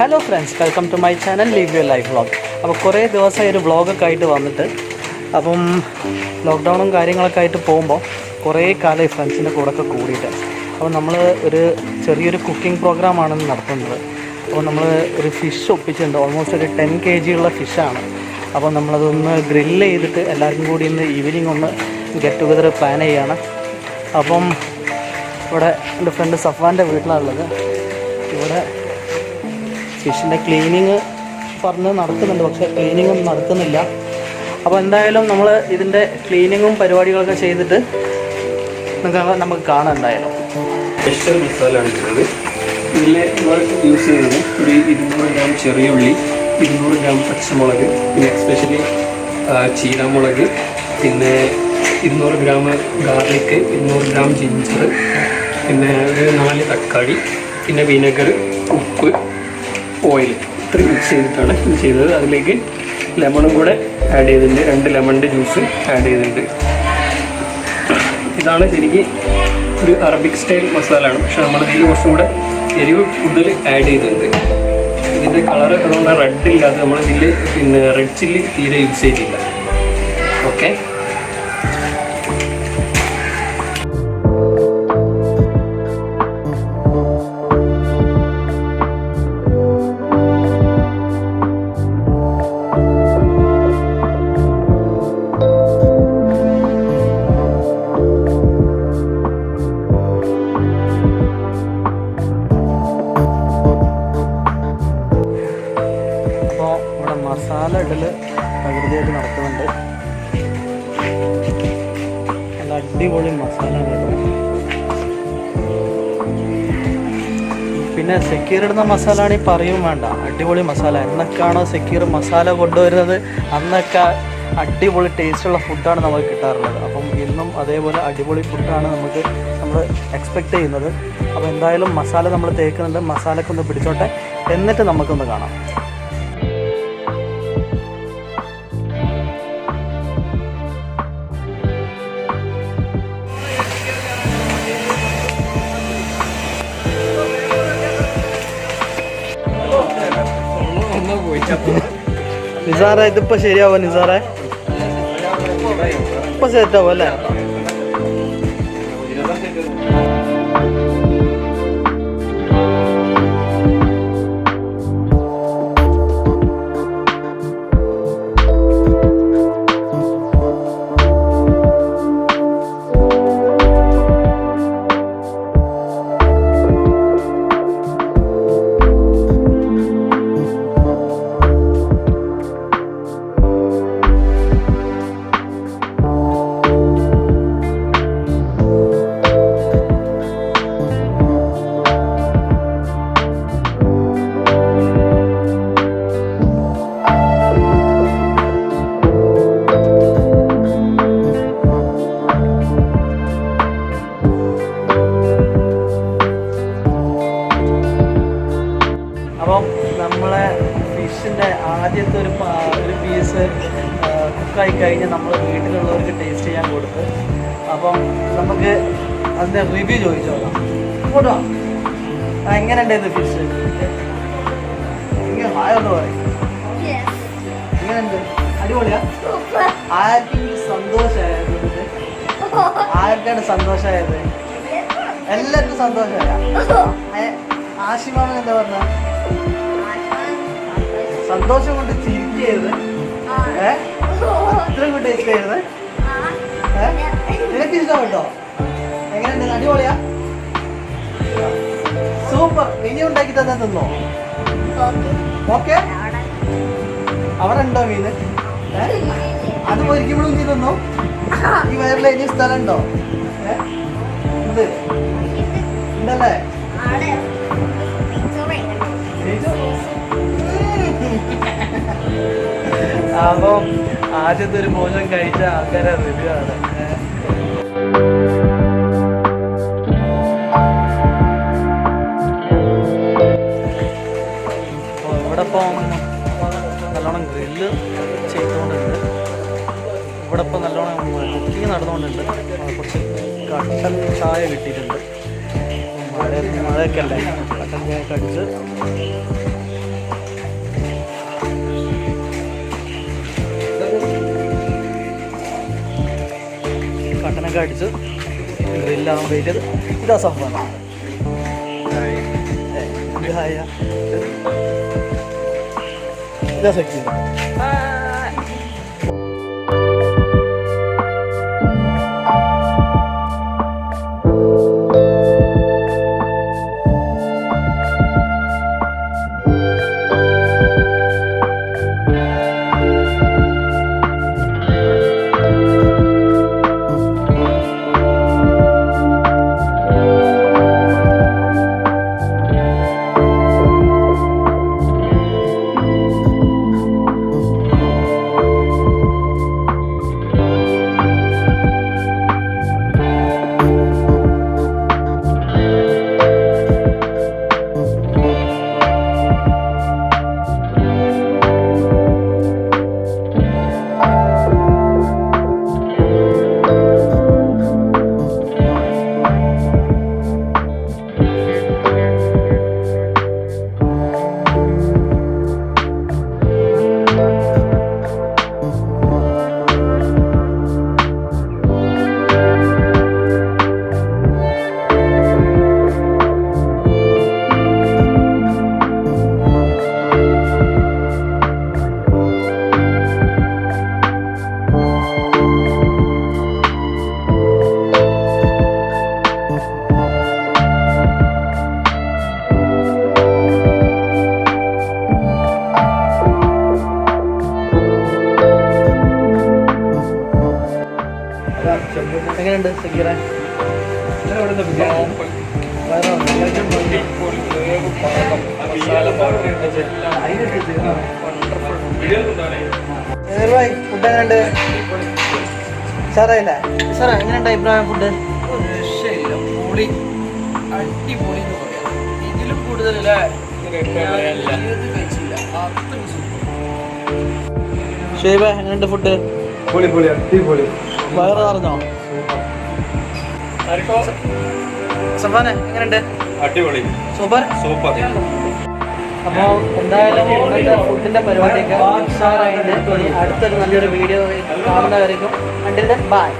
Hello friends, welcome to my channel live your life vlog. അപ്പോൾ കുറേ ദിവസമായി ഒരു വ്ളോഗൊക്കെ ആയിട്ട് വന്നിട്ട്, അപ്പം ലോക്ക്ഡൗണും കാര്യങ്ങളൊക്കെ ആയിട്ട് പോകുമ്പോൾ കുറേ കാലമായി ഫ്രണ്ട്സിൻ്റെ കൂടെയൊക്കെ കൂടിയിട്ട്. അപ്പോൾ നമ്മൾ ഒരു ചെറിയൊരു കുക്കിംഗ് പ്രോഗ്രാമാണ് നടത്തുന്നത്. അപ്പോൾ നമ്മൾ ഒരു ഫിഷ് ഒപ്പിച്ചിട്ടുണ്ട്, ഓൾമോസ്റ്റ് ഒരു 10 kg ഉള്ള ഫിഷാണ്. അപ്പോൾ നമ്മളതൊന്ന് ഗ്രില്ല് ചെയ്തിട്ട് എല്ലാവർക്കും കൂടി ഇന്ന് ഈവനിങ് ഒന്ന് ഗെറ്റ് ടുഗദർ പ്ലാൻ ചെയ്യുകയാണ്. അപ്പം ഇവിടെ എൻ്റെ ഫ്രണ്ട് സഫ്വാൻ്റെ വീട്ടിലാണുള്ളത്. ഇവിടെ ഫിഷിൻ്റെ ക്ലീനിങ് പറഞ്ഞ് നടക്കുന്നുണ്ട്, പക്ഷേ ക്ലീനിങ് ഒന്നും നടക്കുന്നില്ല. അപ്പോൾ എന്തായാലും നമ്മൾ ഇതിൻ്റെ ക്ലീനിങ്ങും പരിപാടികളൊക്കെ ചെയ്തിട്ട് നമുക്ക് കാണാം. എന്തായാലും സ്പെഷ്യൽ മസാലയാണ് ചെയ്യുന്നത്. ഇതിൽ നമ്മൾ യൂസ് ചെയ്യുന്നത് ഒരു 200 ഗ്രാം ചെറിയ ഉള്ളി, 200 ഗ്രാം പച്ചമുളക്, പിന്നെ എക്സ്പെഷ്യലി ചീരമുളക്, പിന്നെ 200 ഗ്രാം ഗാർലിക്ക്, 200 ഗ്രാം ജിഞ്ചർ, പിന്നെ ഒരു 4 തക്കാളി, പിന്നെ വിനെഗർ, ഉപ്പ്, ഓയിൽ, ഇത്രയും മിക്സ് ചെയ്തിട്ടാണ് ഇത് ചെയ്തത്. അതിലേക്ക് ലെമണും കൂടെ ആഡ് ചെയ്തിട്ടുണ്ട്, 2 ലെമണിൻ്റെ ജ്യൂസ് ആഡ് ചെയ്തിട്ടുണ്ട്. ഇതാണ് ശരിക്കും ഒരു അറബിക് സ്റ്റൈൽ മസാലയാണ്, പക്ഷെ നമ്മളിതിൽ കുറച്ചും കൂടെ എരിവ് കൂടുതൽ ആഡ് ചെയ്തിട്ടുണ്ട്. ഇതിൻ്റെ കളർ അതുകൊണ്ട് റെഡ് ഇല്ലാതെ നമ്മളിതിൽ പിന്നെ റെഡ് ചില്ലി തീരെ യൂസ് ചെയ്തില്ല. ഓക്കെ, മസാല ഇടൽ പ്രകൃതിയായിട്ട് നടക്കുന്നുണ്ട്. നല്ല അടിപൊളി മസാല കേട്ടോ. പിന്നെ സെക്യൂർ ഇടുന്ന മസാല ആണെങ്കിൽ പറയും വേണ്ട, അടിപൊളി മസാല. എന്നൊക്കെയാണോ സെക്യൂർ മസാല കൊണ്ടുവരുന്നത് അന്നൊക്കെ അടിപൊളി ടേസ്റ്റുള്ള ഫുഡാണ് നമുക്ക് കിട്ടാറുള്ളത്. അപ്പം ഇന്നും അതേപോലെ അടിപൊളി ഫുഡാണ് നമ്മൾ എക്സ്പെക്റ്റ് ചെയ്യുന്നത്. അപ്പോൾ എന്തായാലും മസാല നമ്മൾ തേക്കുന്നുണ്ട്. മസാലയൊക്കെ ഒന്ന് പിടിച്ചോട്ടെ, എന്നിട്ട് നമുക്കൊന്ന് കാണാം. നിസാറെ ഇതിപ്പോ ശരിയാവോ? നിസാറെ ഇപ്പൊ സെറ്റാവോ അല്ലേ? അപ്പം നമ്മളെ ഫിഷിൻ്റെ ആദ്യത്തെ ഒരു പീസ് കുക്കായി കഴിഞ്ഞ് നമ്മൾ വീട്ടിലുള്ളവർക്ക് ടേസ്റ്റ് ചെയ്യാൻ കൊടുത്ത്. അപ്പം നമുക്ക് അതിൻ്റെ റിവ്യൂ ചോദിച്ചോളാം. കേട്ടോ, എങ്ങനെയുണ്ടായിരുന്നു ഫിഷ്? ഇങ്ങനെ ആയോന്ന് പറയും. എങ്ങനെയുണ്ട്? അടിപൊളിയാ? ആർക്കെങ്കിലും സന്തോഷമായത്? ആർക്കാണ് സന്തോഷമായത്? എല്ലാവർക്കും സന്തോഷമായ. ആശിമാമൻ എന്താ പറഞ്ഞ? സന്തോഷം കൊണ്ട് ചിരിക്കരുത്, അത്രയും കൊണ്ട് ടേസ്റ്റ് ചെയ്യരുത്. നിനക്ക് ഇഷ്ടപ്പെട്ടോ? എങ്ങനെയുണ്ട്? അടിപൊളിയാ? സൂപ്പർ. ഇനി ഉണ്ടാക്കി തന്നെ തിന്നോ? ഓക്കെ. അവിടെ ഉണ്ടോ മീന്? അത് പൊരിക്കുമ്പോഴും നീ തിന്നോ? ഈ വയറിൽ ഇനി സ്ഥലം ഉണ്ടോ? ഇത് ഉണ്ടല്ലേ? അപ്പം ആദ്യത്തെ ഒരു മോശം കഴിച്ച ആൾക്കാരെ റിവ്യൂ ആണ്. ഇവിടെ ഇപ്പം നല്ലോണം ഗ്രില്ല് ചെയ്തുകൊണ്ടുണ്ട്. ഇവിടെ ഇപ്പം നല്ലോണം കുക്കിങ് നടന്നുകൊണ്ടുണ്ട്. കുറച്ച് കട്ടൻ ചായ കിട്ടിയിട്ടുണ്ട്. മഴയൊക്കെ അല്ലേ, കട്ടൻ ചായ കടിച്ച് ഒക്കെ അടിച്ചു ഗ്രില്ലാകാൻ വെയിറ്റ് ചെയ്ത്. ഇതാ സംഭവം. ഇതാ സെക്ഷൻ. എങ്ങനെയുണ്ട് സക്കീറ? ഫുഡ് എങ്ങനെയുണ്ട്? സാറേ സാറേ എങ്ങനെയുണ്ട് അഭിപ്രായം? ഫുഡ് പൊളി, അടിപൊളി എന്ന് പറയാം. ഇതിലും കൂടുതലല്ലേ കഴിച്ചില്ല. ഷേബ എങ്ങനെയുണ്ട് ഫുഡ്? പൊളി പൊളി അടിപൊളി. വയറ് നിറഞ്ഞോ? സഫാനെ എങ്ങനെയുണ്ട്? അടിപൊളി, സൂപ്പർ സൂപ്പർ. അപ്പോൾ എന്തായാലും ഇന്നത്തെ ഫുഡിൻ്റെ പരിപാടിയൊക്കെ ഉഷാറായിട്ട് അടുത്തൊരു നല്ലൊരു വീഡിയോ കാണുന്നവരേക്കും. Until by.